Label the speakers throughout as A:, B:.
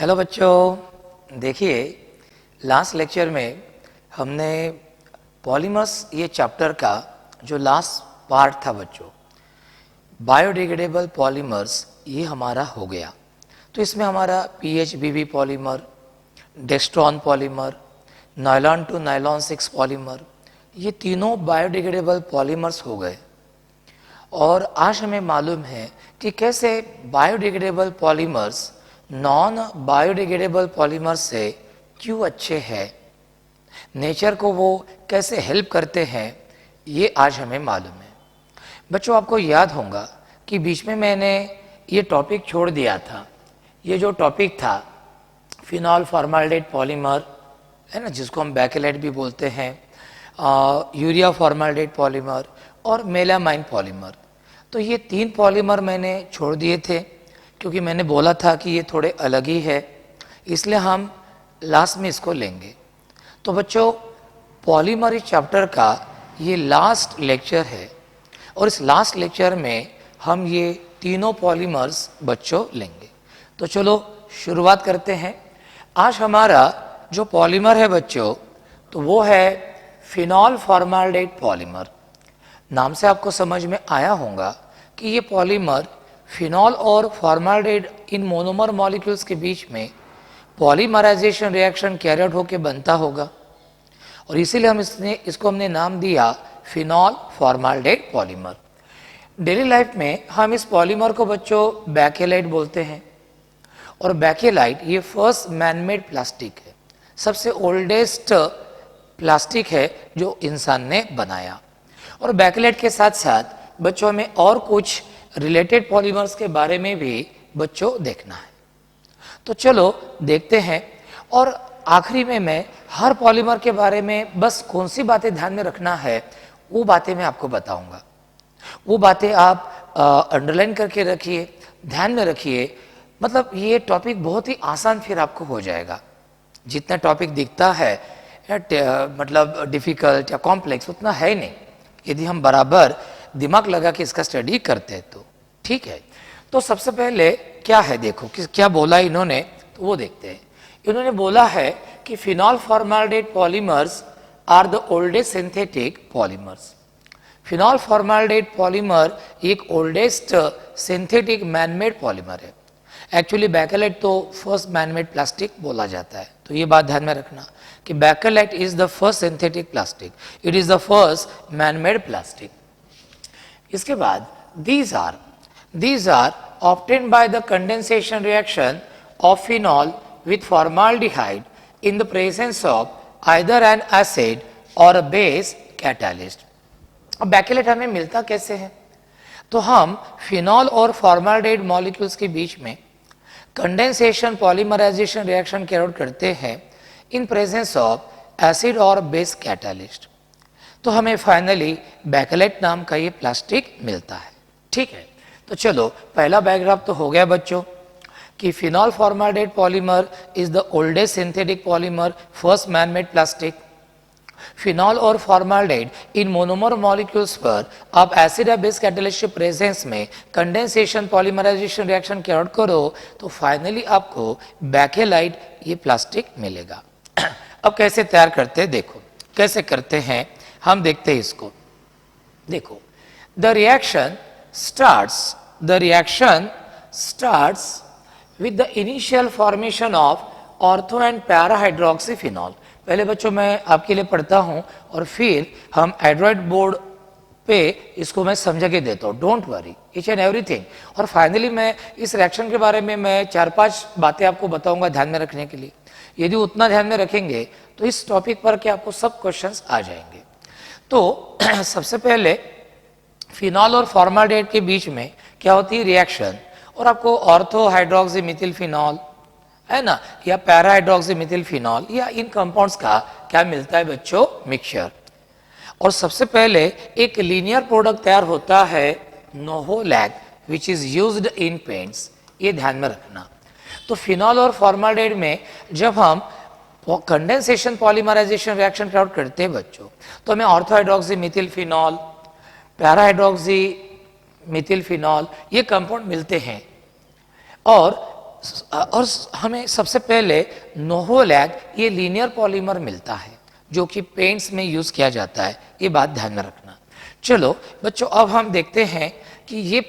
A: Hello बच्चों, देखिए last lecture में हमने पॉलीमर्स ये चैप्टर का जो लास्ट पार्ट था बच्चों, बायोडिग्रेडेबल पॉलीमर्स, ये हमारा हो गया। तो इसमें हमारा P H B B polymer, dextron polymer, nylon two nylon 6 polymer, ये तीनों बायोडिग्रेडेबल पॉलीमर्स हो गए। और आज हमें मालूम है कि कैसे biodegradable polymers non biodegradable polymer से क्यों अच्छे हैं, नेचर को वो कैसे हेल्प करते हैं, ये आज हमें मालूम है। बच्चों, आपको याद होगा कि बीच में मैंने ये टॉपिक छोड़ दिया था। ये जो टॉपिक था फिनॉल फॉर्माल्डेहाइड पॉलीमर है ना, जिसको हम बैकेलाइट भी बोलते हैं, यूरिया फॉर्माल्डेहाइड पॉलीमर और मेलामाइन पॉलीमर। तो ये तीन पॉलीमर मैंने छोड़ दिए थे क्योंकि मैंने बोला था कि ये थोड़े अलग ही है, इसलिए हम लास्ट में इसको लेंगे। तो बच्चों, पॉलीमर इस चैप्टर का ये लास्ट लेक्चर है और इस लास्ट लेक्चर में हम ये तीनों पॉलीमर्स बच्चों लेंगे। तो चलो शुरुआत करते हैं। आज हमारा जो पॉलीमर है बच्चों, तो वो है फिनॉल फॉर्माल्डेहाइड पॉलीमर। नाम से आपको समझ में आया होगा कि ये पॉलीमर फिनॉल और फॉर्माल्डेहाइड इन मोनोमर मॉलिक्यूल्स के बीच में पॉलीमराइजेशन रिएक्शन कैरी आउट होकर बनता होगा, और इसीलिए इसको हमने नाम दिया phenol formaldehyde polymer. Daily life में हम इस पॉलीमर को बच्चों बैकेलाइट बोलते हैं, और बैकेलाइट ये फर्स्ट मैनमेड प्लास्टिक है, सबसे ओल्डेस्ट प्लास्टिक है जो इंसान ने बनाया। और बैकेलाइट के साथ साथ बच्चों में और कुछ रिलेटेड पॉलीमर्स के बारे में भी बच्चों देखना है। तो चलो देखते हैं। और आखिरी में मैं हर पॉलीमर के बारे में बस कौन सी बातें ध्यान में रखना है वो बातें मैं आपको बताऊंगा। वो बातें आप अंडरलाइन करके रखिए, ध्यान में रखिए। मतलब ये टॉपिक बहुत ही आसान फिर आपको हो जाएगा। जितना टॉपिक दिखता है मतलब डिफिकल्ट या कॉम्प्लेक्स उतना है नहीं, यदि हम बराबर दिमाग लगा के इसका स्टडी करते हैं तो ठीक है। तो सबसे पहले क्या है, देखो कि क्या बोला इन्होंने, तो वो देखते हैं। इन्होंने बोला है कि phenol formaldehyde polymers are the oldest synthetic polymers. Phenol formaldehyde polymer एक ओल्डेस्ट सिंथेटिक मैनमेड पॉलीमर है। एक्चुअली बैकेलाइट तो फर्स्ट मैनमेड प्लास्टिक बोला जाता है, तो ये बात ध्यान में रखना कि Bakelite is the first synthetic plastic, it is the first manmade plastic. इसके बाद these are obtained by the condensation reaction of phenol with formaldehyde in the presence of either an acid or a base catalyst। अब Bakelite हमें मिलता कैसे है, तो हम phenol और फॉर्माल्डेहाइड मॉलिक्यूल्स के बीच में condensation polymerisation reaction carry out करते हैं इन प्रेजेंस ऑफ एसिड और बेस कैटालिस्ट, तो हमें फाइनली बैकेलाइट नाम का ये प्लास्टिक मिलता है। ठीक है, तो चलो पहला पैराग्राफ तो हो गया बच्चों कि phenol formaldehyde polymer is the oldest synthetic polymer, first manmade plastic. Phenol और फॉर्माल्डेहाइड इन मोनोमर मॉलिक्यूल्स पर आप एसिड या बेस कैटालिस्ट के प्रेजेंस में condensation polymerisation reaction carry out करो तो फाइनली आपको बैकेलाइट ये प्लास्टिक मिलेगा। अब कैसे तैयार करते हैं, देखो कैसे करते हैं, हम देखते हैं इसको। देखो, the reaction starts with the initial formation of ortho and para hydroxyphenol. पहले बच्चों मैं आपके लिए पढ़ता हूं और फिर हम एंड्रॉइड बोर्ड पे इसको मैं समझा के देता हूँ, don't worry each and everything. और फाइनली मैं इस रिएक्शन के बारे में मैं 4-5 बातें आपको बताऊंगा ध्यान में रखने के लिए। यदि उतना ध्यान में रखेंगे तो इस टॉपिक पर के आपको सब क्वेश्चंस आ जाएंगे। तो सबसे पहले फिनॉल और फॉर्माल्डेहाइड के बीच में क्या होती है रिएक्शन, और आपको ऑर्थो हाइड्रोक्सी मिथिल फिनॉल है ना, या पैरा हाइड्रोक्सी मिथिल फिनॉल, या इन कंपाउंड्स का क्या मिलता है बच्चों, मिक्सचर। और सबसे पहले एक लीनियर प्रोडक्ट तैयार होता है novolac which is used in paints, ये ध्यान में रखना। तो फिनॉल और फॉर्माल्डेहाइड में जब हम condensation polymerisation reaction carry out करते हैं बच्चों, तो हमें ortho hydroxy methyl phenol, para hydroxy methyl phenol ये कंपाउंड मिलते हैं। और और हमें सबसे पहले नोवोलैक ये लीनियर पॉलीमर मिलता है जो कि पेंट्स में यूज किया जाता है, ये बात ध्यान में रखना। चलो बच्चों, अब हम देखते हैं कि ये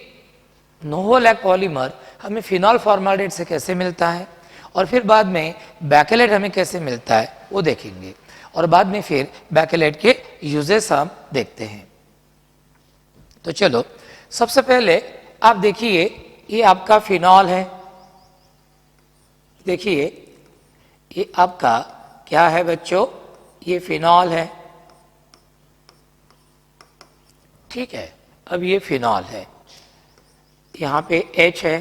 A: नोवोलैक पॉलीमर हमें फिनॉल फॉर्माल्डेहाइड से कैसे मिलता है, और फिर बाद में बैकेलेट हमें कैसे मिलता है वो देखेंगे, और बाद में फिर बैकेलेट के यूजेस हम देखते हैं। तो चलो सबसे पहले आप देखिए, ये आपका फिनॉल है। देखिए ये आपका क्या है बच्चों, ये फिनॉल है, ठीक है। अब ये फिनॉल है, यहाँ पे H है।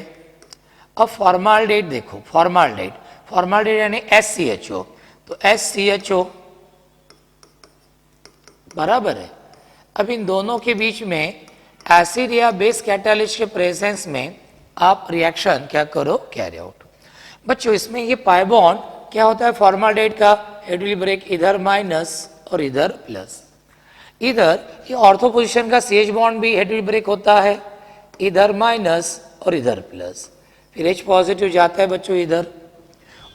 A: अब फॉर्माल्डेहाइड देखो, फॉर्माल्डेहाइड यानी SCHO, तो SCHO बराबर है। अब इन दोनों के बीच में एसिड या बेस कैटालिस्ट के प्रेजेंस में आप रिएक्शन क्या करो, कैरी आउट। बच्चों इसमें ये पाई बॉन्ड क्या होता है, फॉर्माल्डेहाइड का हेड विल ब्रेक इधर माइनस और इधर प्लस। इधर ये ऑर्थो पोजीशन का CH बॉन्ड भी हेड विल ब्रेक होता है, इधर माइनस और इधर प्लस। फिर H पॉजिटिव जाता है बच्चों इधर,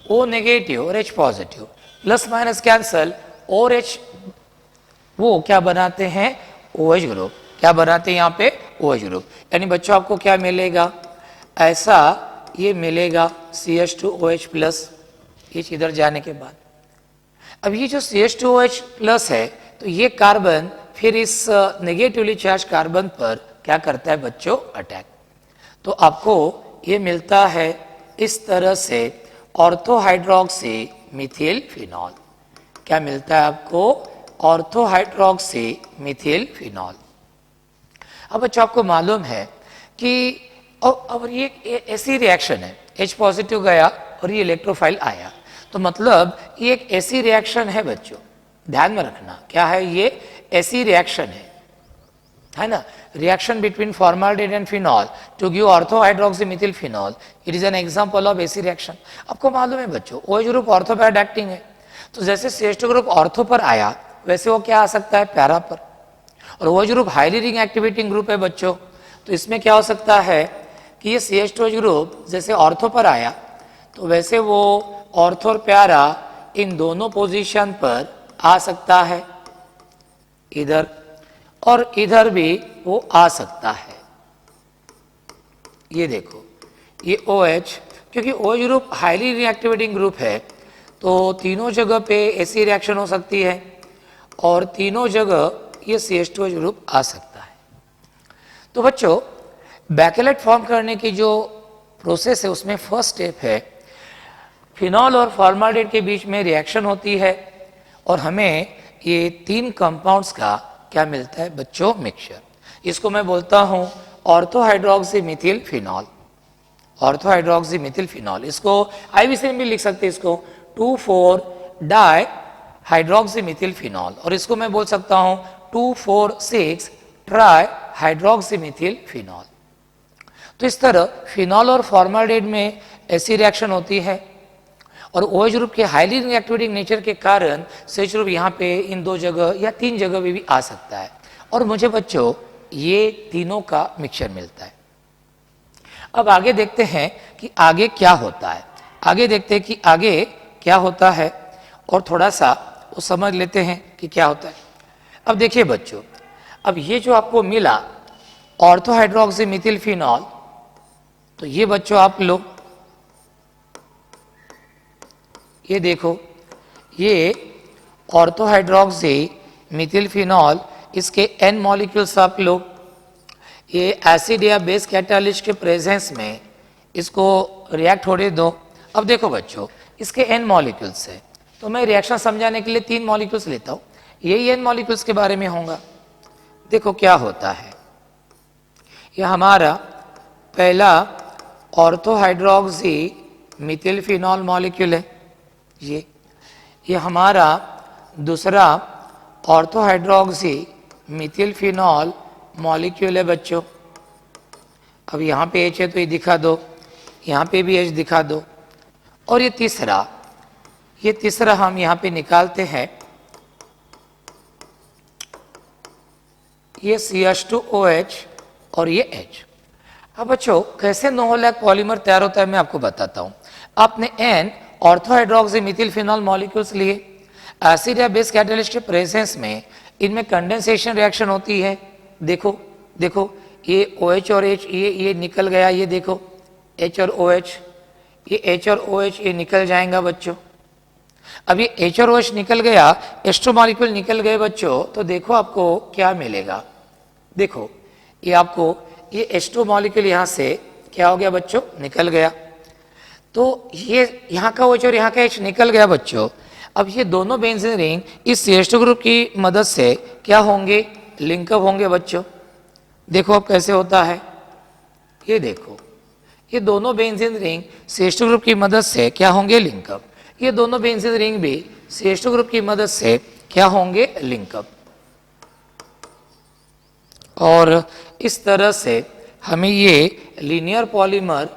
A: O नेगेटिव और H positive, plus minus cancel, और H वो क्या बनाते हैं, OH ग्रुप। क्या बनाते हैं यहाँ पे, OH ग्रुप। यानी बच्चों आपको क्या मिलेगा, ऐसा ये मिलेगा CH2OH प्लस, H इधर जाने के बाद। अब ये जो CH2OH प्लस है, तो ये कार्बन फिर इस नेगेटिवली चार्ज कार्बन पर क्या करता है बच्चों, अटैक। तो आपको ये मिलता है इस तरह से ऑर्थोहाइड्रोक्सी मिथिल फिनॉल। क्या मिलता है आपको, ऑर्थोहाइड्रोक्सी मिथिल फिनॉल। अब बच्चों आपको मालूम है कि अब ये ऐसी रिएक्शन है, H पॉजिटिव गया और ये इलेक्ट्रोफाइल आया, तो मतलब ये एक ऐसी रिएक्शन है बच्चों, ध्यान में रखना। क्या है ये, ऐसी रिएक्शन है ना, reaction between formaldehyde and phenol to give orthohydroxy methyl phenol, it is an example of ऐसी रिएक्शन। आपको मालूम है बच्चों OH ग्रुप ऑर्थो पर अडैक्टिंग है, तो जैसे CH2 ग्रुप ऑर्थो पर आया वैसे वो क्या आ सकता है, पैरा पर। और OH group highly ring activating group है बच्चों, तो इसमें क्या हो सकता है कि ये CH2OH ग्रुप जैसे ऑर्थो पर आया, तो वैसे वो ऑर्थो और प्यारा इन दोनों पोजीशन पर आ सकता है इधर, और इधर भी वो आ सकता है। ये देखो ये OH, क्योंकि OH ग्रुप हाईली रिएक्टिवेटिंग ग्रुप है, तो तीनों जगह पे ऐसी रिएक्शन हो सकती है, और तीनों जगह ये CH2OH ग्रुप आ सकता है। तो बच्चों बैकेलेट फॉर्म करने की जो प्रोसेस है उसमें फर्स्ट स्टेप है, फिनॉल और फॉर्माल्डेहाइड के बीच में रिएक्शन होती है, और हमें ये तीन कंपाउंड्स का क्या मिलता है बच्चों, मिक्सचर। इसको मैं बोलता हूं ऑर्थोहाइड्रोक्सी मिथिल फिनॉल, ऑर्थोहाइड्रोक्सी मिथिल फिनॉल। इसको IBC में भी लिख सकते हैं, इसको 2,4 डाई हाइड्रोक्सी मिथिल फिनॉल, और इसको मैं बोल सकता हूं 2,4,6 ट्राई हाइड्रोक्सी मिथिल फिनॉल। तो इस तरह फिनॉल और फॉर्माल्डेहाइड में ऐसी रिएक्शन होती है, और OH ग्रुप के हाईली रिएक्टिवेटिंग नेचर के कारण CH ग्रुप यहाँ पे इन दो जगह या तीन जगह भी आ सकता है, और मुझे बच्चों ये तीनों का मिक्सचर मिलता है। अब आगे देखते हैं कि आगे क्या होता है, आगे देखते हैं कि आगे क्या होता है, और थोड़ा सा वो समझ लेते हैं कि क्या होता है। अब देखिए बच्चों, अब ये जो आपको मिला ऑर्थोहाइड्रोक्सी मिथिल फिनॉल, तो ये बच्चों आप लो, ये देखो ये ऑर्थोहाइड्रोक्सी मिथिल फिनॉल, इसके N मॉलिक्यूल्स आप लो। ये एसिड या बेस कैटालिस्ट के प्रेजेंस में इसको रिएक्ट होने दो। अब देखो बच्चों इसके N मॉलिक्यूल्स है, तो मैं रिएक्शन समझाने के लिए 3 मॉलिक्यूल्स लेता हूँ, यही N मॉलिक्यूल्स के बारे में होगा। देखो क्या होता है, ये हमारा पहला ऑर्थोहाइड्रोक्सी मिथिल फिनॉल मॉलिक्यूल है, ये हमारा दूसरा ऑर्थोहाइड्रोक्सी मिथिल फिनॉल मॉलिक्यूल है बच्चों। अब यहाँ पे H है तो ये दिखा दो, यहाँ पे भी H दिखा दो, और ये तीसरा हम यहाँ पे निकालते हैं, ये CH2OH और ये H। अब बच्चों कैसे नोहोलैक पॉलीमर तैयार होता है मैं आपको बताता हूं। आपने n ortho hydroxy methyl phenol molecules लिए, एसिड या बेस कैटालिस्ट के प्रेजेंस में इनमें कंडेंसेशन रिएक्शन होती है। देखो देखो ये OH और H ये निकल गया, ये देखो H और OH, ये H और OH ये निकल जाएगा बच्चों। अब ये H और OH निकल गया, एस्ट्रो मॉलिक्यूल निकल गए बच्चों, तो देखो आपको क्या मिलेगा। देखो ये आपको ये एस्ट्रो मॉलिक्यूल यहाँ से क्या हो गया बच्चों, निकल गया। तो ये यहाँ का OH और यहाँ का H निकल गया बच्चों। अब ये दोनों बेंजीन रिंग इस CH2 ग्रुप की मदद से क्या होंगे, लिंकअप होंगे बच्चों। देखो अब कैसे होता है, ये देखो ये दोनों बेंजीन रिंग CH2 ग्रुप की मदद से क्या होंगे, लिंकअप। ये दोनों बेंजीन रिंग भी CH2 ग्रुप की मदद से क्या होंगे, लिंकअप। और इस तरह से हमें ये लीनियर पॉलीमर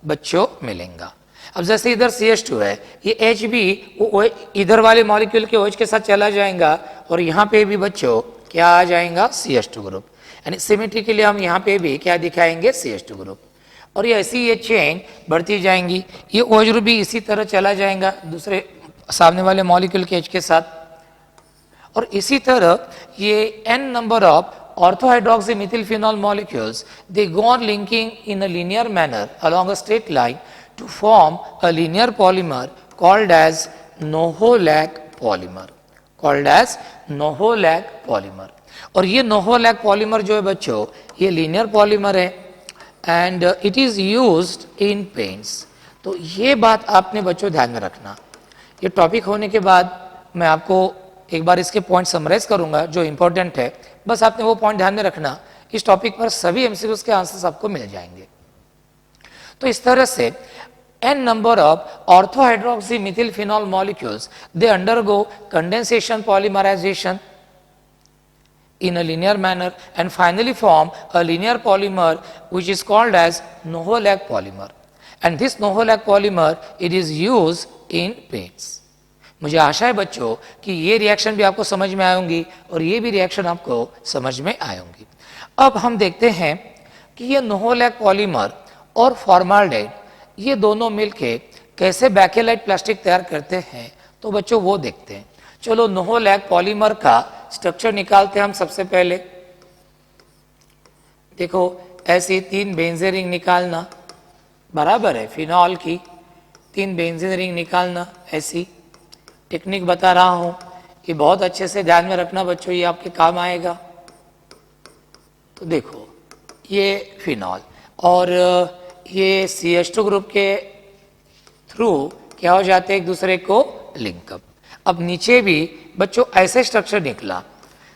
A: बच्चों मिलेगा। अब जैसे इधर CH2 है, ये H भी इधर वाले मॉलिक्यूल के OH के साथ चला जाएगा और यहाँ पे भी बच्चों क्या आ जाएगा, CH2 ग्रुप। यानी सिमेट्री के लिए हम यहाँ पे भी क्या दिखाएंगे, CH2 ग्रुप। और ये ऐसी ये चेन बढ़ती जाएंगी, ये OH ग्रुप भी इसी तरह चला जाएगा दूसरे सामने वाले मॉलिक्यूल के H के साथ। और इसी तरह ये n number of orthohydroxy methyl phenol molecules, they go on linking in a linear manner along a straight line to form a linear polymer called as Noholak polymer, called as Noholak polymer। और ये Noholak polymer जो है बच्चों, ये linear polymer है and it is used in paints। तो ये बात आपने बच्चों ध्यान में रखना। ये टॉपिक होने के बाद मैं आपको एक बार इसके पॉइंट समराइज करूंगा जो इंपॉर्टेंट है, बस आपने वो पॉइंट ध्यान में रखना। इस टॉपिक पर सभी MCQs के आंसर्स आपको मिल जाएंगे। तो इस तरह से n number of orthohydroxy methyl phenol molecules, they undergo condensation polymerization in a linear manner and finally form a linear polymer which is called as Noholak polymer। And this Noholak polymer, it is used in paints। मुझे आशा है बच्चों कि ये reaction भी आपको समझ में आएंगी और ये भी रिएक्शन आपको समझ में आएंगी। अब हम देखते हैं कि ये नोहोलैक पॉलीमर और फॉर्माल्डेहाइड ये दोनों मिलके कैसे बैकेलाइट प्लास्टिक तैयार करते हैं, तो बच्चों वो देखते हैं। चलो नोहोलैक पॉलीमर का स्ट्रक्चर निकालते हैं हम सबसे पहले। देखो ऐसी 3 बेंजीन रिंग निकालना, बराबर है, फिनॉल की 3 बेंजीन रिंग निकालना। ऐसी टेक्निक बता रहा हूं कि बहुत अच्छे से ध्यान में रखना बच्चों, ये आपके काम आएगा। तो देखो ये फिनॉल और ये CH2 ग्रुप के थ्रू क्या हो जाते हैं, एक दूसरे को लिंकअप। अब नीचे भी बच्चों ऐसे स्ट्रक्चर निकला,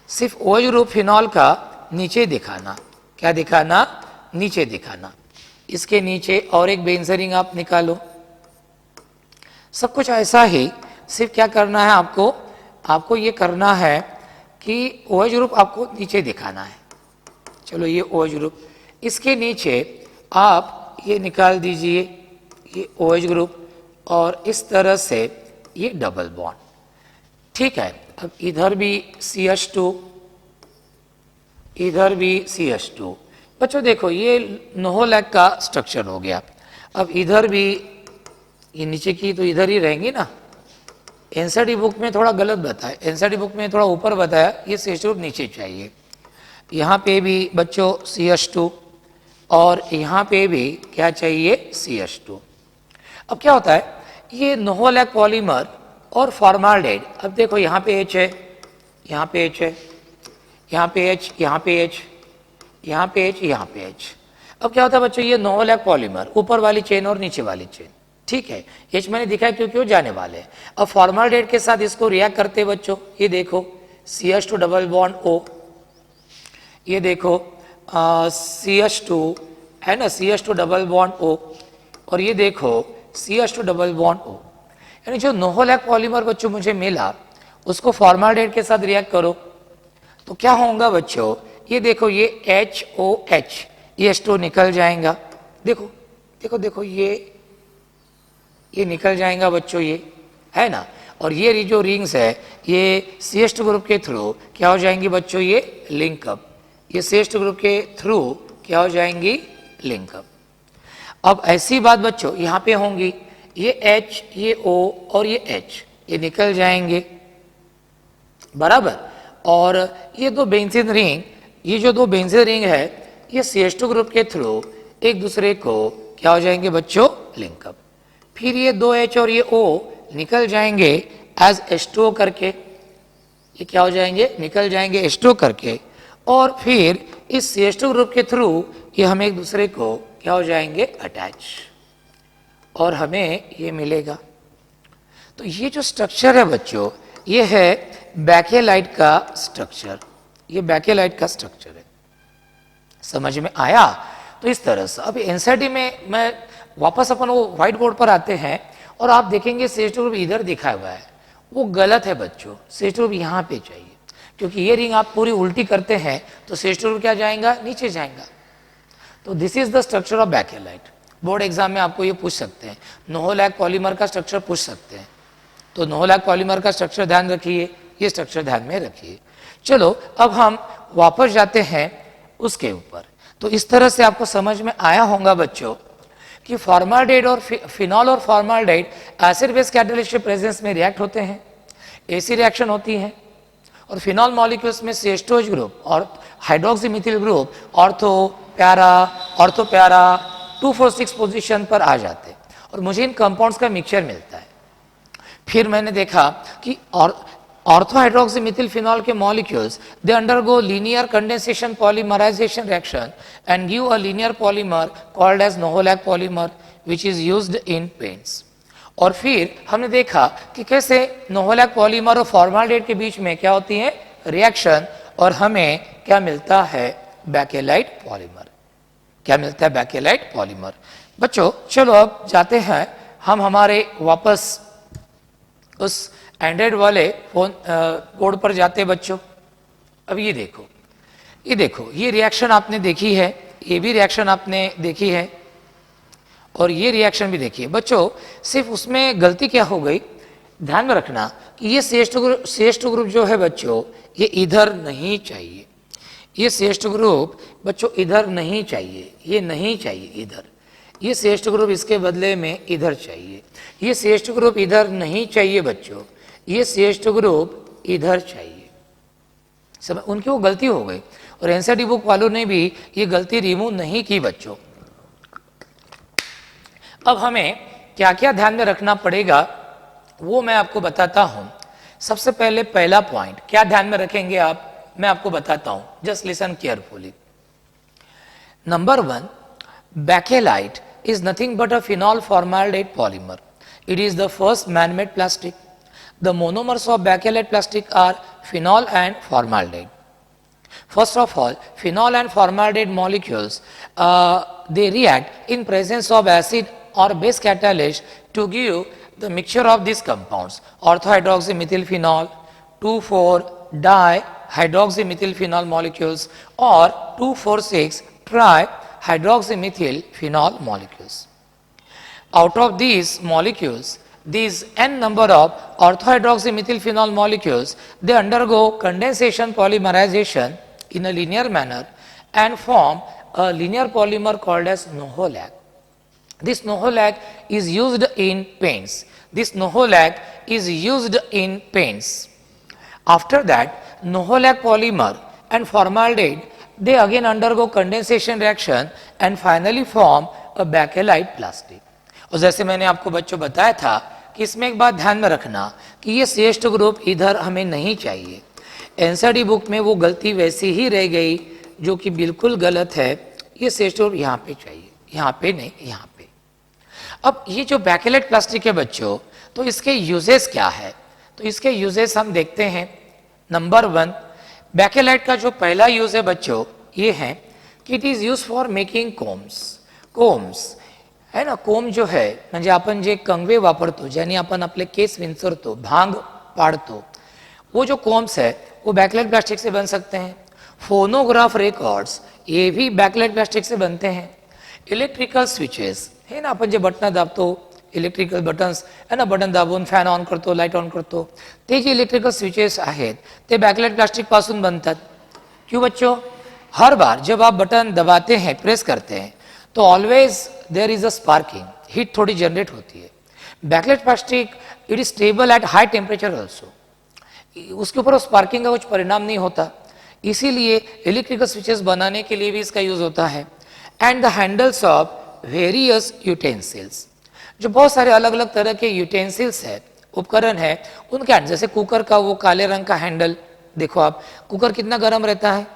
A: सिर्फ OH ग्रुप फिनॉल का नीचे दिखाना। क्या दिखाना, नीचे दिखाना। इसके नीचे और एक बेंजीन रिंग आप निकालो। सब कुछ ऐसा ही, सिर्फ क्या करना है आपको ये करना है कि OH ग्रुप आपको नीचे दिखाना है। चलो ये OH ग्रुप, इसके नीचे आप ये निकाल दीजिए, ये OH ग्रुप और इस तरह से ये डबल बॉन्ड। ठीक है, अब इधर भी CH2, इधर भी CH2। बच्चों देखो ये नोहोलैक का स्ट्रक्चर हो गया। अब इधर भी ये नीचे की तो इधर ही रहेंगी ना। एनसीईआरटी बुक में थोड़ा गलत बताया, एनसीईआरटी बुक में थोड़ा ऊपर बताया, ये CH2 ग्रुप नीचे चाहिए। यहाँ पे भी बच्चों CH2 और यहाँ पे भी क्या चाहिए, CH2। अब क्या होता है, ये नोहोलैक पॉलीमर और फॉर्माल्डेहाइड। अब देखो यहाँ पे H है, यहाँ पे H है, यहाँ पे H, यहाँ पे H, यहाँ पे H, यहाँ पे H। अब क्या होता है बच्चों, ये नोहोलैक पॉलीमर ऊपर वाली चेन और नीचे वाली चेन। ठीक है, H मैंने दिखाया क्योंकि वो जाने वाले हैं। अब फॉर्माल्डेहाइड के साथ इसको रिएक्ट करते हैं बच्चों, ये देखो CH2 डबल बॉन्ड O, ये देखो CH2 है ना, CH2 डबल बॉन्ड O, और ये देखो CH2 डबल बॉन्ड O। यानी जो नोहोलैक पॉलीमर बच्चों मुझे मिला उसको फॉर्माल्डेहाइड के साथ रिएक्ट करो तो क्या होगा बच्चों, ये देखो ये HOH, ये H2 निकल जाएगा। देखो देखो देखो ये निकल जाएगा बच्चों, ये है ना। और ये जो रिंग्स है ये CH2 ग्रुप के थ्रू क्या हो जाएंगी बच्चों, ये लिंकअप। ये CH2 ग्रुप के थ्रू क्या हो जाएंगी, लिंकअप। अब ऐसी बात बच्चों यहाँ पे होंगी, ये H, ये O और ये H, ये निकल जाएंगे बराबर। और ये दो बेंजीन रिंग, ये जो दो बेंजीन रिंग है, ये CH2 ग्रुप के थ्रू एक दूसरे को क्या हो जाएंगे बच्चों, लिंकअप। फिर ये दो H और ये O निकल जाएंगे एज H2O करके, ये क्या हो जाएंगे, निकल जाएंगे H2O करके। और फिर इस CH2 ग्रुप के थ्रू ये हम एक दूसरे को क्या हो जाएंगे, अटैच, और हमें ये मिलेगा। तो ये जो स्ट्रक्चर है बच्चों, ये है बैकेलाइट का स्ट्रक्चर, ये बैकेलाइट का स्ट्रक्चर है। समझ में आया? तो इस तरह से अभी एनसीईआरटी में मैं वापस अपन वो व्हाइट बोर्ड पर आते हैं और आप देखेंगे CH2 ग्रुप इधर दिखा हुआ है, वो गलत है बच्चों। CH2 ग्रुप यहाँ पे चाहिए, क्योंकि ये रिंग आप पूरी उल्टी करते हैं तो CH2 ग्रुप क्या जाएगा, नीचे जाएगा। तो this is the structure of Bakelite. Board exam में आपको ये पूछ सकते हैं, नोहोलैक पॉलीमर का स्ट्रक्चर पूछ सकते हैं, तो नोहोलैक पॉलीमर का स्ट्रक्चर ध्यान रखिए, ये स्ट्रक्चर ध्यान में रखिए। चलो अब हम वापस जाते हैं उसके ऊपर। तो इस तरह से आपको समझ में आया होगा बच्चों कि फॉर्माल्डिहाइड और फिनॉल और फॉर्माल्डिहाइड एसिड बेस कैटालिस्ट के प्रेजेंस में रिएक्ट होते हैं, एसी रिएक्शन होती है, और फिनॉल मॉलिक्यूल्स में CH2H ग्रुप और हाइड्रोक्सी मिथिल ग्रुप ऑर्थो प्यारा 246 पोजीशन पर आ जाते हैं और मुझे इन कंपाउंड्स का मिक्सचर मिलता है। फिर मैंने देखा कि ऑर्थो हाइड्रोक्सी मिथिल फिनॉल के molecules they undergo linear condensation polymerisation reaction and give a linear polymer called as novolac polymer which is used in paints. और फिर हमने देखा कि कैसे नोहोलैक पॉलीमर और फॉर्माल्डिहाइड के बीच में क्या होती है, रिएक्शन, और हमें क्या मिलता है, बैकेलाइट पॉलीमर। क्या मिलता है, बैकेलाइट पॉलीमर। बच्चों चलो अब जाते हैं हम हमारे वापस उस एंड्रॉइड वाले फोन बोर्ड पर जाते हैं बच्चों। अब ये देखो ये रिएक्शन आपने देखी है, ये भी रिएक्शन आपने देखी है, और ये रिएक्शन भी देखिए बच्चों। सिर्फ उसमें गलती क्या हो गई, ध्यान में रखना कि ये CH2 ग्रुप जो है बच्चों, ये इधर नहीं चाहिए, ये CH2 ग्रुप बच्चों इधर नहीं चाहिए, ये नहीं चाहिए इधर, ये CH2 ग्रुप इसके बदले में इधर चाहिए। ये CH2 ग्रुप इधर नहीं चाहिए बच्चों, ये CH2 ग्रुप इधर चाहिए। सब उनकी वो गलती हो गई, और एनसीईआरटी बुक वालों ने भी ये गलती रिमूव नहीं की बच्चों। अब हमें क्या क्या ध्यान में रखना पड़ेगा वो मैं आपको बताता हूं। सबसे पहले पहला पॉइंट क्या ध्यान में रखेंगे आप, मैं आपको बताता हूं, just listen carefully. Number 1, Bakelite is nothing but a phenol formaldehyde polymer. It is the first man-made plastic. The monomers of bakelite plastic are phenol and formaldehyde. First of all, phenol and formaldehyde molecules they react in presence of acid or base catalyst to give the mixture of these compounds: orthohydroxymethylphenol, 2,4-dihydroxymethylphenol molecules, or 2,4,6-trihydroxymethylphenol molecules. Out of these molecules, these n number of orthohydroxymethylphenol molecules, they undergo condensation polymerization in a linear manner and form a linear polymer called as Noholag. This Noholag is used in paints. After that, Noholag polymer and formaldehyde, they again undergo condensation reaction and finally form a bakelite plastic. और जैसे मैंने आपको बच्चों बताया था कि इसमें एक बात ध्यान में रखना कि ये CH2 ग्रुप इधर हमें नहीं चाहिए। एनसीईआरटी बुक में वो गलती वैसी ही रह गई जो कि बिल्कुल गलत है। ये CH2 ग्रुप यहाँ पे चाहिए, यहाँ पे नहीं, यहाँ पे। अब ये जो बैकेलाइट प्लास्टिक है बच्चों, तो इसके यूजेस क्या है, तो इसके यूजेस हम देखते हैं। नंबर 1, बैकेलाइट का जो पहला यूज है बच्चों ये है कि it is use for making combs है ना। कोम जो है म्हणजे आपण जे कंगवे वापरतो, ज्याने आपण आपले केस विंचरतो, भांग पाड़तो, वो जो कोम्स है वो बैकेलाइट प्लास्टिक से बन सकते हैं। फोनोग्राफ रिकॉर्ड्स ये भी बैकेलाइट प्लास्टिक से बनते हैं। इलेक्ट्रिकल स्विचेस है ना, आपण जे बटन दाबतो, इलेक्ट्रिकल बटन्स है ना, बटन दाबून फॅन ऑन करतो, लाईट ऑन करतो, ते जे इलेक्ट्रिकल स्विचेस आहेत ते बैकेलाइट प्लास्टिक पासून बनतात। क्यों बच्चों, हर बार जब आप बटन दबाते हैं, प्रेस करते हैं, तो always there is a sparking, heat थोड़ी जनरेट होती है। Bakelite plastic it is stable at high temperature also, उसके ऊपर स्पार्किंग का कुछ परिणाम नहीं होता, इसीलिए इलेक्ट्रिकल स्विचेस बनाने के लिए भी इसका यूज होता है। And the handles of various utensils, जो बहुत सारे अलग अलग तरह के यूटेंसिल्स है, उपकरण है, उनके जैसे कुकर का वो काले रंग का हैंडल देखो आप, कुकर कितना गर्म रहता है,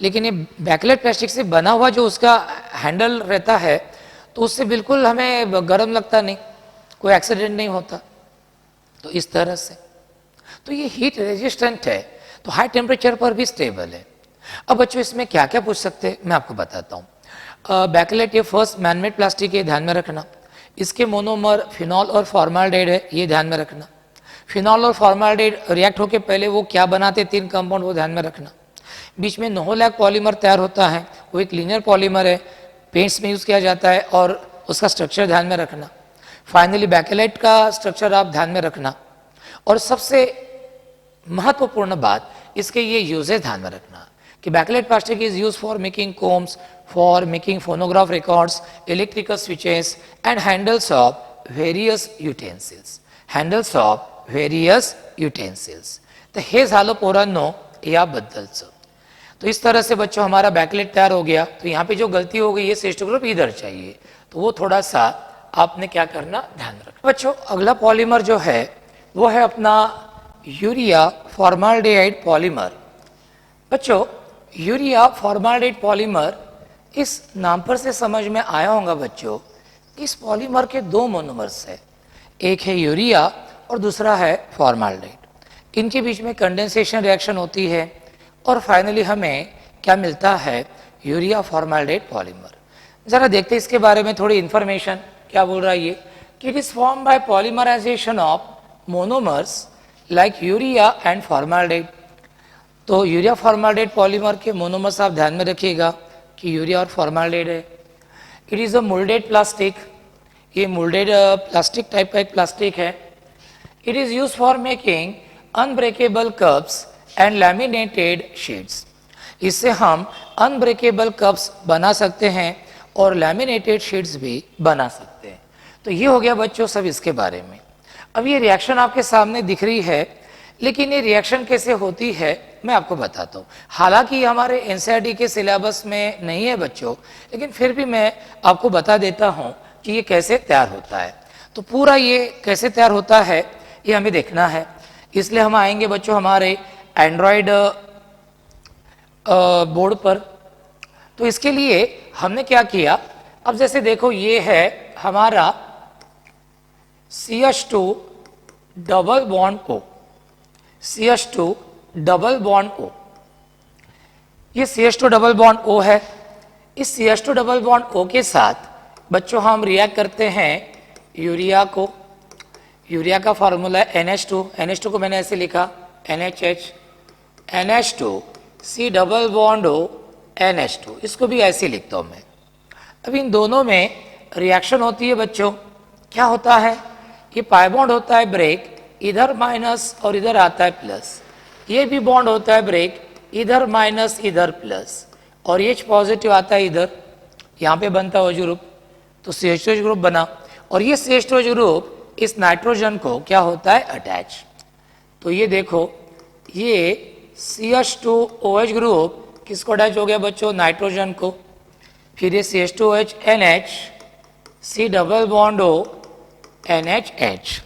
A: लेकिन ये बैकलाइट प्लास्टिक से बना हुआ जो उसका हैंडल रहता है तो उससे बिल्कुल हमें गर्म लगता नहीं, कोई एक्सीडेंट नहीं होता। तो इस तरह से तो ये हीट रेजिस्टेंट है, तो हाई टेम्परेचर पर भी स्टेबल है। अब बच्चों इसमें क्या क्या पूछ सकते हैं मैं आपको बताता हूँ। बैकलाइट ये फर्स्ट मैनमेड प्लास्टिक है, ध्यान में रखना। इसके मोनोमर फिनॉल और फॉर्माल्डेहाइड है, ये ध्यान में रखना। फिनॉल और फॉर्माल्डेहाइड रिएक्ट होके पहले वो क्या बनाते, 3 कंपाउंड, वो ध्यान में रखना। बीच में नोहोलैक पॉलीमर तैयार होता है, वो एक लीनियर पॉलीमर है, पेंट्स में यूज किया जाता है, और उसका स्ट्रक्चर ध्यान में रखना। फाइनली बैकलाइट का स्ट्रक्चर आप ध्यान में रखना, और सबसे महत्वपूर्ण बात इसके ये यूजेज ध्यान में रखना कि bakelite plastic is use for making combs, for making phonograph records, electrical switches and handles of various utensils, handles of various utensils. तर हे झालं पोरांनो याबद्दलचं। तो इस तरह से बच्चों हमारा बैकलाइट तैयार हो गया। तो यहाँ पे जो गलती हो गई है सिस्टर ग्रुप इधर चाहिए, तो वो थोड़ा सा आपने क्या करना ध्यान रखना। बच्चों अगला पॉलीमर जो है वो है अपना यूरिया फॉर्माल्डेहाइड पॉलीमर। बच्चों यूरिया फॉर्माल्डेहाइड पॉलीमर, इस नाम पर से समझ में आया होगा बच्चों, इस पॉलीमर के 2 मोनोमर्स है, एक है यूरिया और दूसरा है फॉर्माल्डेहाइड। इनके बीच में कंडेंसेशन रिएक्शन होती है और फाइनली हमें क्या मिलता है, यूरिया फॉर्माल्डेहाइड पॉलीमर। जरा देखते इसके बारे में थोड़ी इंफॉर्मेशन, क्या बोल रहा है ये कि it is form by polymerisation of monomers like urea and formaldehyde. तो यूरिया फॉर्माल्डेहाइड पॉलीमर के मोनोमर्स आप ध्यान में रखिएगा कि यूरिया और फॉर्माल्डेहाइड है। It is a moulded plastic, ये मोल्डेड प्लास्टिक टाइप का एक प्लास्टिक है। It is use for making unbreakable cups and laminated sheets, इससे हम अनब्रेकेबल कप्स बना सकते हैं और लैमिनेटेड शीट्स भी बना सकते हैं। तो ये हो गया बच्चों सब इसके बारे में। अब ये रिएक्शन आपके सामने दिख रही है, लेकिन ये रिएक्शन कैसे होती है मैं आपको बताता हूँ। हालांकि हमारे एनसीईआरटी के सिलेबस में नहीं है बच्चों, लेकिन फिर भी मैं आपको बता देता हूँ कि ये कैसे तैयार होता है। तो पूरा ये कैसे तैयार होता है ये हमें देखना है, इसलिए हम आएंगे बच्चों हमारे एंड्रॉयड बोर्ड पर। तो इसके लिए हमने क्या किया, अब जैसे देखो ये है हमारा CH2 double bond O, CH2 double bond O, ये CH2 डबल बॉन्ड O है। इस CH2 डबल बॉन्ड O के साथ बच्चों हम रिएक्ट करते हैं यूरिया को। यूरिया का फॉर्मूला है NH2, NH2 को मैंने ऐसे लिखा NHH, NH2 C double bond O NH2, इसको भी ऐसे लिखता हूं मैं। अब इन दोनों में रिएक्शन होती है बच्चों, क्या होता है, ये पाई बॉन्ड होता है ब्रेक, इधर माइनस और इधर आता है प्लस, ये भी बॉन्ड होता है ब्रेक, इधर माइनस इधर प्लस, और ये पॉजिटिव आता है इधर, यहाँ पे बनता है OH ग्रुप, तो CH2 ग्रुप बना, और ये CH2 ग्रुप इस नाइट्रोजन को क्या होता है अटैच। तो ये देखो ये CH2OH ग्रुप किसको अटैच हो गया बच्चों, नाइट्रोजन को। फिर ये CH2OH NH, C double bond O NHH,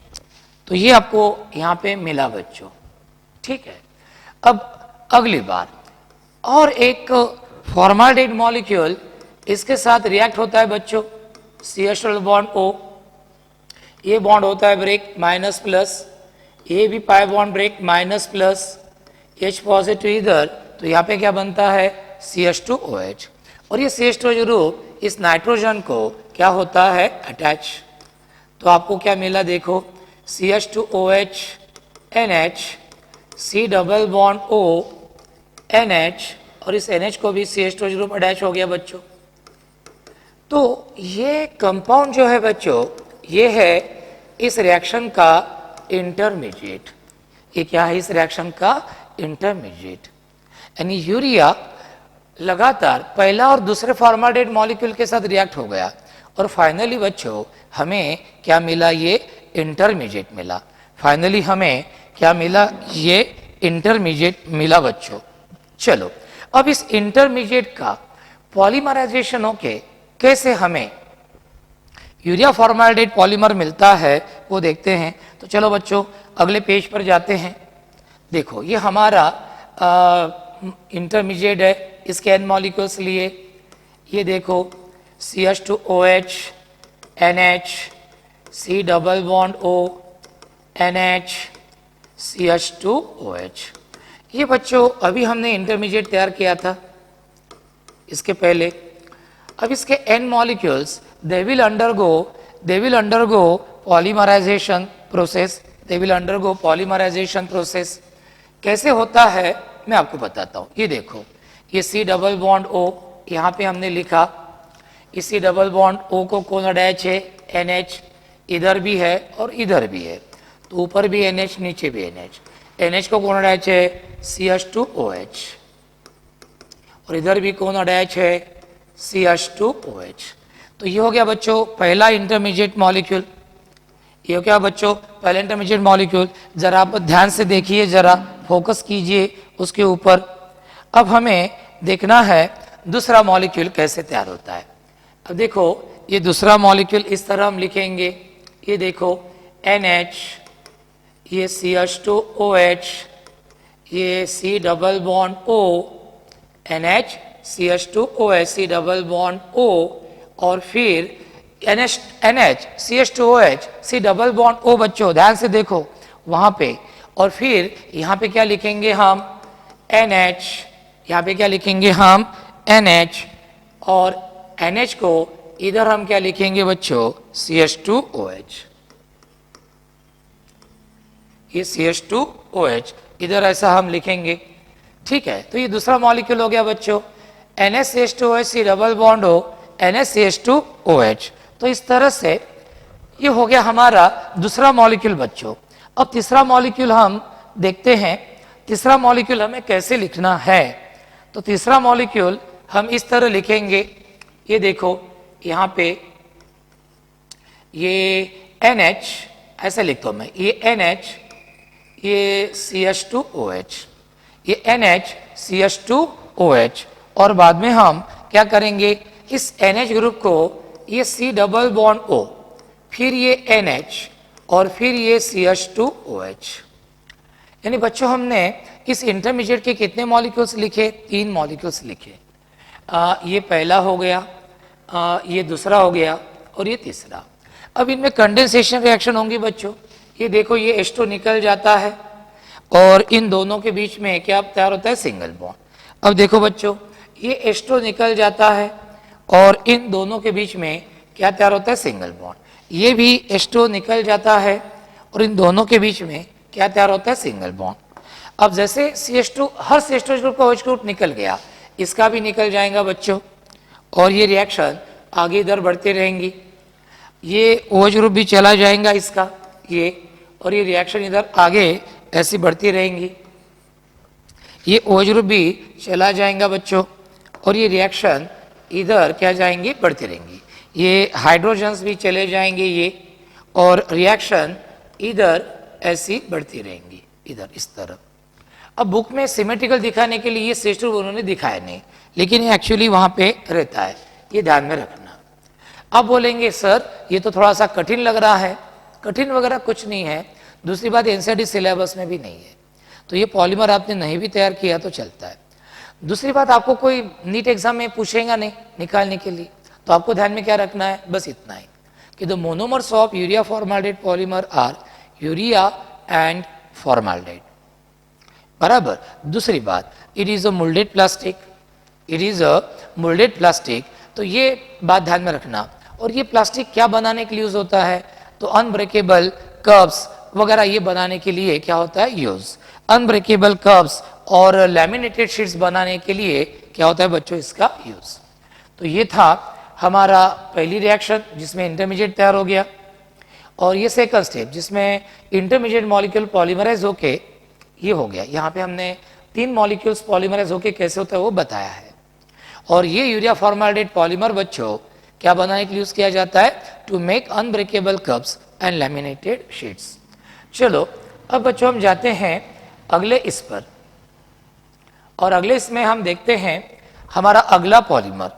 A: तो ये आपको यहाँ पे मिला बच्चों, ठीक है। अब अगली बार और एक फॉर्माल्डेहाइड मॉलिक्यूल इसके साथ रिएक्ट होता है बच्चों, CH2 डबल बॉन्ड O, ये बॉन्ड होता है ब्रेक माइनस प्लस, ये भी pi bond break minus plus, H positive इधर, तो यहाँ पे क्या बनता है CH2OH, और ये CH2 ग्रुप इस नाइट्रोजन को क्या होता है अटैच। तो आपको क्या मिला देखो, CH2OH NH, C double bond O NH, और इस NH को भी CH2 ग्रुप अटैच हो गया बच्चों। तो ये कंपाउंड जो है बच्चों, ये है इस रिएक्शन का इंटरमीडिएट। ये क्या है इस रिएक्शन का इंटरमीडिएट, यानी यूरिया लगातार पहला और दूसरे फॉर्माल्डिहाइड मॉलिक्यूल के साथ रिएक्ट हो गया और फाइनली बच्चों हमें क्या मिला, ये इंटरमीडिएट मिला। फाइनली हमें क्या मिला, ये इंटरमीडिएट मिला बच्चों। चलो अब इस इंटरमीडिएट का पॉलीमराइजेशन होके कैसे हमें यूरिया फॉर्माल्डिहाइड पॉलीमर मिलता है वो देखते हैं। तो चलो बच्चों अगले पेज पर जाते हैं। देखो ये हमारा इंटरमीडिएट है, इसके एन मॉलिक्यूल्स लिए ये देखो CH2OH NH C double bond O NH CH2OH। ये बच्चों अभी हमने इंटरमीडिएट तैयार किया था इसके पहले। अब इसके n molecules they will undergo polymerization process। they will undergo polymerization process कैसे होता है मैं आपको बताता हूँ। ये देखो ये C डबल बॉन्ड O यहाँ पे हमने लिखा, इस C डबल बॉन्ड O को कौन अटैच है, NH, इधर भी है और इधर भी है, तो ऊपर भी NH नीचे भी NH। NH को कौन अटैच है, CH2OH, और इधर भी कौन अटैच है, CH2OH। तो ये हो गया बच्चों पहला इंटरमीडिएट मॉलिक्यूल। ये हो गया बच्चों पहला इंटरमीडिएट मॉलिक्यूल। जरा आप ध्यान से देखिए, जरा फोकस कीजिए उसके ऊपर। अब हमें देखना है दूसरा मॉलिक्यूल कैसे तैयार होता है। अब देखो ये दूसरा मॉलिक्यूल इस तरह हम लिखेंगे, ये देखो NH, ये CH2OH, ये C double bond O, NH CH2OH C double bond O, और फिर NH CH2OH C double bond O। बच्चों ध्यान से देखो वहाँ पे, और फिर यहाँ पे क्या लिखेंगे हम, NH, यहाँ पे क्या लिखेंगे हम, NH, और NH को इधर हम क्या लिखेंगे बच्चों, CH2OH। ये CH2OH इधर ऐसा हम लिखेंगे, ठीक है। तो ये दूसरा मॉलिक्यूल हो गया बच्चों NH-CH2OH C double bond O NH-CH2OH। तो इस तरह से ये हो गया हमारा दूसरा मॉलिक्यूल बच्चों। अब तीसरा मॉलिक्यूल हम देखते हैं, तीसरा मॉलिक्यूल हमें कैसे लिखना है। तो तीसरा मॉलिक्यूल हम इस तरह लिखेंगे, ये देखो यहाँ पे ये NH ऐसे लिखता हूँ मैं, ये NH, ये CH2OH, ये NH CH2OH, और बाद में हम क्या करेंगे, इस NH ग्रुप को ये C डबल बॉन्ड O, फिर ये NH, और फिर ये CH2OH। यानी बच्चों हमने इस इंटरमीडिएट के कितने मॉलिक्यूल्स लिखे, 3 मॉलिक्यूल्स लिखे। ये पहला हो गया, ये दूसरा हो गया, और ये तीसरा। अब इनमें कंडेंसेशन रिएक्शन होंगी बच्चों। ये देखो ये H2 निकल जाता है और इन दोनों के बीच में क्या तैयार होता है, सिंगल बॉन्ड। अब देखो बच्चों ये H2 निकल जाता है और इन दोनों के बीच में क्या तैयार होता है, सिंगल बॉन्ड। ये भी H2 निकल जाता है और इन दोनों के बीच में क्या तैयार होता है, सिंगल बॉन्ड। अब जैसे CH2, हर CH2 ग्रुप का OH ग्रुप निकल गया, इसका भी निकल जाएगा बच्चों, और ये रिएक्शन आगे इधर बढ़ते रहेंगी। ये OH ग्रुप भी चला जाएगा इसका, ये, और ये रिएक्शन इधर आगे ऐसी बढ़ती रहेंगी। ये OH ग्रुप भी चला जाएगा बच्चों, और ये रिएक्शन इधर क्या जाएंगे, बढ़ती रहेंगी। ये हाइड्रोजन्स भी चले जाएंगे ये, और रिएक्शन इधर ऐसी बढ़ती रहेंगी इधर इस तरह। अब बुक में सिमेट्रिकल दिखाने के लिए ये CH2 उन्होंने दिखाया नहीं, लेकिन ये एक्चुअली वहाँ पे रहता है, ये ध्यान में रखना। अब बोलेंगे सर ये तो थोड़ा सा कठिन लग रहा है। कठिन वगैरह कुछ नहीं है। दूसरी बात NCERT सिलेबस में भी नहीं है, तो ये पॉलीमर आपने नहीं भी तैयार किया तो चलता है। दूसरी बात आपको कोई नीट एग्जाम में पूछेगा नहीं निकालने के लिए, तो आपको ध्यान में क्या रखना है, बस इतना ही कि the monomers of urea formaldehyde polymer are urea and formaldehyde, बराबर। दूसरी बात, it is a moulded plastic, it is a moulded plastic. तो ये बात ध्यान में रखना। और ये प्लास्टिक क्या बनाने के लिए यूज होता है, तो अनब्रेकेबल कप्स वगैरह ये बनाने के लिए क्या होता है यूज। अनब्रेकेबल कप्स और लैमिनेटेड शीट्स बनाने के लिए क्या होता है बच्चों, इसका यूज। तो ये था हमारा पहली रिएक्शन जिसमें इंटरमीडिएट तैयार हो गया, और ये सेकंड स्टेप जिसमें इंटरमीडिएट मॉलिक्यूल पॉलीमराइज होके ये हो गया। यहाँ पे हमने 3 मॉलिक्यूल्स पॉलीमराइज होके कैसे होता है वो बताया है। और ये यूरिया फॉर्माल्डेहाइड पॉलीमर बच्चों क्या बनाने के लिए यूज किया जाता है? To make unbreakable cups and laminated sheets. चलो अब बच्चों हम जाते हैं अगले इस पर, और अगले इसमें हम देखते हैं हमारा अगला पॉलीमर।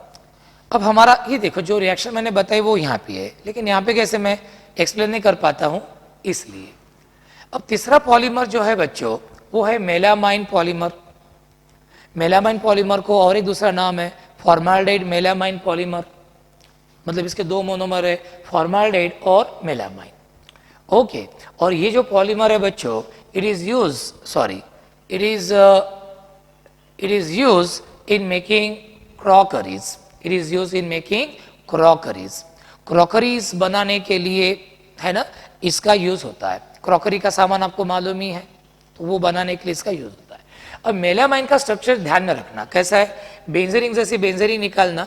A: अब हमारा ये देखो जो रिएक्शन मैंने बताई वो यहाँ पे है, लेकिन यहाँ पे कैसे मैं एक्सप्लेन नहीं कर पाता हूँ, इसलिए अब तीसरा पॉलीमर जो है बच्चों वो है मेलामाइन पॉलीमर। मेलामाइन पॉलीमर को और एक दूसरा नाम है फॉर्माल्डेहाइड मेलामाइन पॉलीमर, मतलब इसके दो मोनोमर है, फॉर्माल्डेहाइड और मेलामाइन। ओके, और ये जो पॉलीमर है बच्चों it is use in making crockeries. It is use in making crockeries. Crockeries बनाने के लिए है ना इसका यूज होता है। क्रॉकरी का सामान आपको मालूम ही है, तो वो बनाने के लिए इसका यूज होता है। अब मेलामाइन का स्ट्रक्चर ध्यान में रखना कैसा है, बेंजीन जैसी बेंजीन निकालना,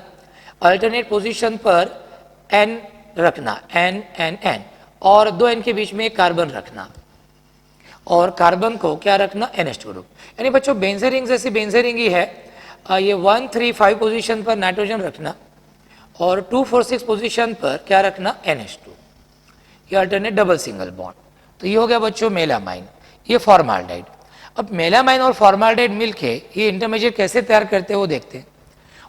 A: अल्टरनेट पोजीशन पर एन रखना, एन एन एन, और दो एन के बीच में एक कार्बन रखना, और कार्बन को क्या रखना, NH2 ग्रुप। यानी बच्चों बेंजीन जैसी बेंजीन ही है। ये 135 पोजीशन पर नाइट्रोजन रखना और 246 पोजीशन पर क्या रखना, NH2, ये अल्टरनेट डबल सिंगल बॉन्ड। तो ये हो गया बच्चों मेलामाइन, ये फॉर्माल्डेहाइड। अब मेलामाइन और फॉर्माल्डेहाइड मिलके ये इंटरमीडिएट कैसे तैयार करते हैं वो देखते हैं,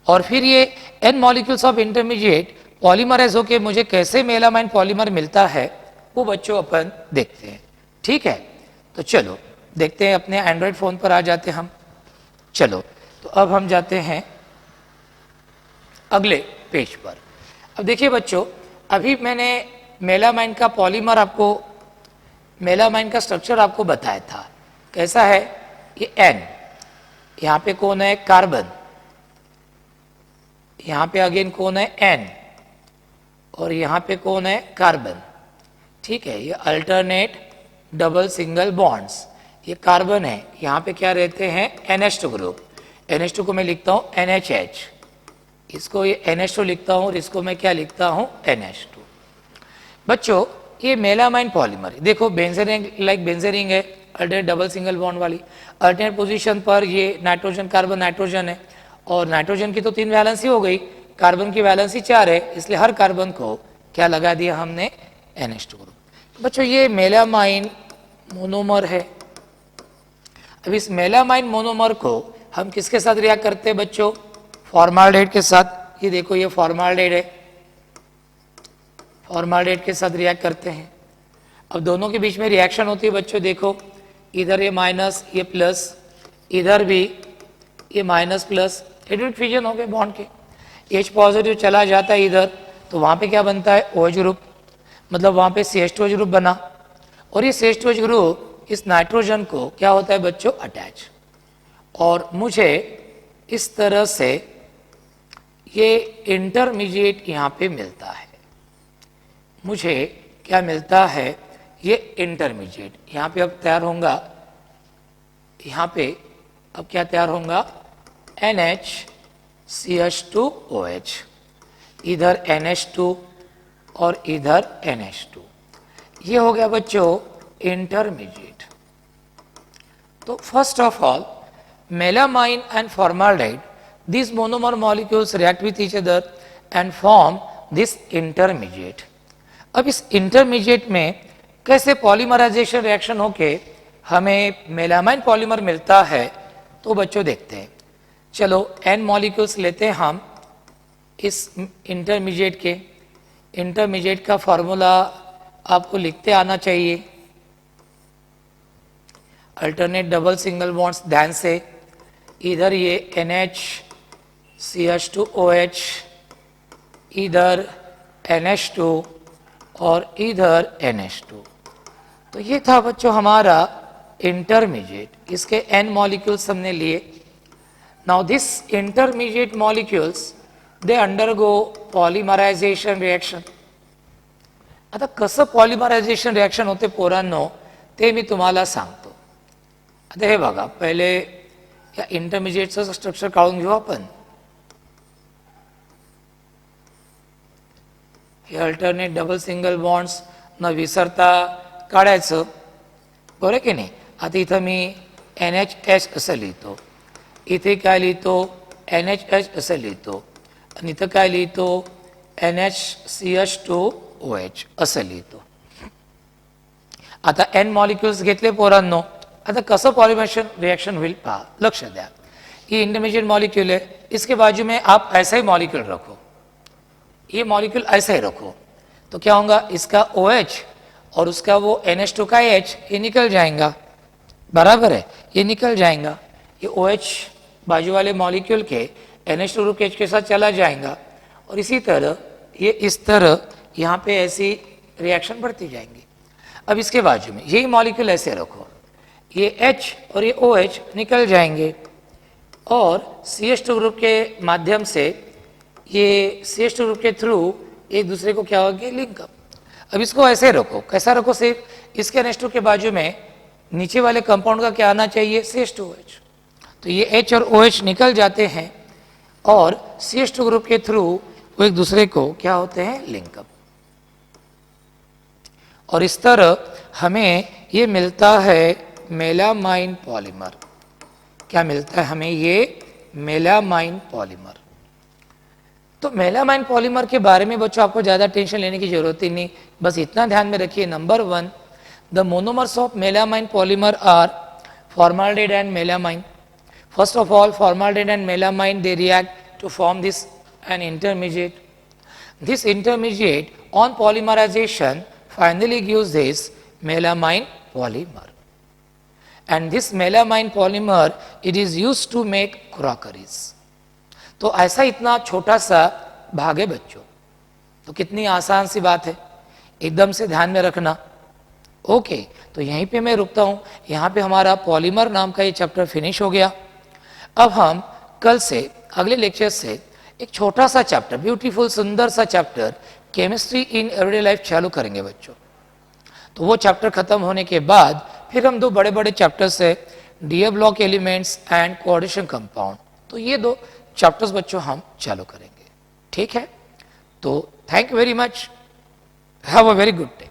A: और फिर ये n molecules of intermediate polymerize होके मुझे कैसे मेलामाइन पॉलीमर मिलता है वो बच्चों अपन देखते हैं। ठीक है, तो चलो देखते हैं, अपने एंड्रॉयड फ़ोन पर आ जाते हैं हम। चलो तो अब हम जाते हैं अगले पेज पर। अब देखिए बच्चों, अभी मैंने मेलामाइन का पॉलीमर आपको, मेलामाइन का स्ट्रक्चर आपको बताया था कैसा है। ये N, यहाँ पे कौन है, कार्बन, यहाँ पे अगेन कौन है, N, और यहाँ पे कौन है, कार्बन। ठीक है, ये अल्टरनेट डबल सिंगल बॉन्ड्स, ये कार्बन है, यहाँ पे क्या रहते हैं, NH2 ग्रुप। NH2 को मैं लिखता हूँ NHH, इसको ये NH2 लिखता हूँ और इसको मैं क्या लिखता हूँ, NH2। बच्चों ये मेलामाइन पॉलीमर देखो, बेंजीन लाइक बेंजीन है, अल्टरनेट डबल सिंगल बॉन्ड वाली। अल्टरनेट पोजीशन पर ये नाइट्रोजन कार्बन नाइट्रोजन है, और नाइट्रोजन की तो 3 वैलेंसी हो गई, कार्बन की वैलेंसी 4 है, इसलिए हर कार्बन को क्या लगा दिया हमने, NH2 ग्रुप। बच्चों ये मेलामाइन मोनोमर है। अब इस मेलामाइन मोनोमर को हम किसके साथ रिएक्ट करते हैं बच्चों, फॉर्माल्डेहाइड के साथ। ये देखो ये फॉर्माल्डेहाइड है, फॉर्माल्डेहाइड के साथ रिएक्ट करते हैं। अब दोनों के बीच में रिएक्शन होती है बच्चों, देखो इधर ये माइनस ये प्लस, इधर भी ये माइनस प्लस, एडिट फ्यूजन हो गए बॉन्ड के, H पॉजिटिव चला जाता है इधर, तो वहाँ पे क्या बनता है, OH ग्रुप, मतलब वहाँ पे CH2OH ग्रुप बना, और ये CH2OH ग्रुप इस नाइट्रोजन को क्या होता है बच्चों, अटैच, और मुझे इस तरह से ये इंटरमीडिएट यहाँ पे मिलता है। मुझे क्या मिलता है, ये इंटरमीडिएट यहाँ पे अब तैयार होगा, यहाँ पे अब क्या तैयार होगा, NHCH2OH, इधर NH2 और इधर NH2, ये हो गया बच्चों इंटरमीडिएट। तो first of all melamine and formaldehyde, these monomer molecules react with each other and form this intermediate। अब इस इंटरमीडिएट में कैसे पॉलीमराइजेशन रिएक्शन होके हमें मेलामाइन पॉलीमर मिलता है, तो बच्चों देखते हैं। चलो N मॉलिक्यूल्स लेते हैं हम इस इंटरमीडिएट के। इंटरमीडिएट का फॉर्मूला आपको लिखते आना चाहिए, अल्टरनेट डबल सिंगल बॉन्ड्स ध्यान से, इधर ये NHCH2OH, इधर NH2 और इधर NH2। तो ये था बच्चों हमारा इंटरमीडिएट, इसके N मॉलिक्यूल्स हमने लिए। Now this intermediate molecules they undergo polymerisation reaction. आता कसं पॉलीमरायझेशन रिएक्शन होते पोरांनो ते मी तुम्हाला सांगतो। आता हे बघा, पहिले या इंटरमीडिएटचं स्ट्रक्चर काढून घेऊ आपण। हे अल्टरनेट डबल सिंगल बॉन्ड्स न विसरता काढायचं, बरोबर की नाही। आता इथं मी NHS असं लिहितो, इथे काय लिहितो NHH असे लिहितो आणि इथं काय लिहितो NHCH2OH असे लिहितो. आता N मॉलिक्युल्स घेतले पोरांनो, आता कसं पॉलिमरेशन रिएक्शन होईल पहा, लक्ष द्या. ये इंटरमीडिएट मॉलिक्यूल है, इसके बाजू में आप ऐसा ही मॉलिक्यूल रखो, ये मॉलिक्यूल ऐसा ही रखो, तो क्या होगा, इसका OH और उसका वो NH2 का H ये निकल जाएगा, बराबर है, ये निकल जाएगा. ये OH बाजू वाले मॉलिक्यूल के NH2 ग्रुप के H के साथ चला जाएगा और इसी तरह ये इस तरह यहाँ पे ऐसी रिएक्शन बढ़ती जाएंगी. अब इसके बाजू में यही मॉलिक्यूल ऐसे रखो, ये H और ये OH निकल जाएंगे और CH2 ग्रुप के माध्यम से ये CH2 ग्रुप के थ्रू एक दूसरे को क्या होगी, लिंकअप. अब इसको ऐसे रखो, कैसा रखो, सिर्फ इसके NH2 के बाजू में नीचे वाले कंपाउंड का क्या आना चाहिए, CH2OH. तो ये H और OH निकल जाते हैं और CH2 ग्रुप के थ्रू वो एक दूसरे को क्या होते हैं, लिंकअप. और इस तरह हमें ये मिलता है मेलामाइन पॉलीमर. क्या मिलता है हमें, ये मेलामाइन पॉलीमर. तो मेलामाइन पॉलीमर के बारे में बच्चों आपको ज़्यादा टेंशन लेने की जरूरत ही नहीं, बस इतना ध्यान में रखिए. Number 1, the monomers of melamine polymer are formaldehyde and melamine. First of all, formaldehyde and melamine, they react to form this an intermediate. This intermediate on polymerization finally gives this melamine polymer. And this melamine polymer, it is used to make crockeries. तो ऐसा इतना छोटा सा भाग है बच्चों, तो कितनी आसान सी बात है, एकदम से ध्यान में रखना. ओके, तो यहीं पे मैं रुकता हूँ. यहाँ पे हमारा पॉलीमर नाम का ये चैप्टर फिनिश हो गया. अब हम कल से अगले लेक्चर से एक छोटा सा चैप्टर, ब्यूटीफुल सुंदर सा chapter chemistry in everyday life चालू करेंगे बच्चों. तो वो चैप्टर खत्म होने के बाद फिर हम दो बड़े बड़े चैप्टर्स है, D block elements and coordination compound. तो ये दो चैप्टर्स बच्चों हम चालू करेंगे, ठीक है. तो thank you very much, have a very good day.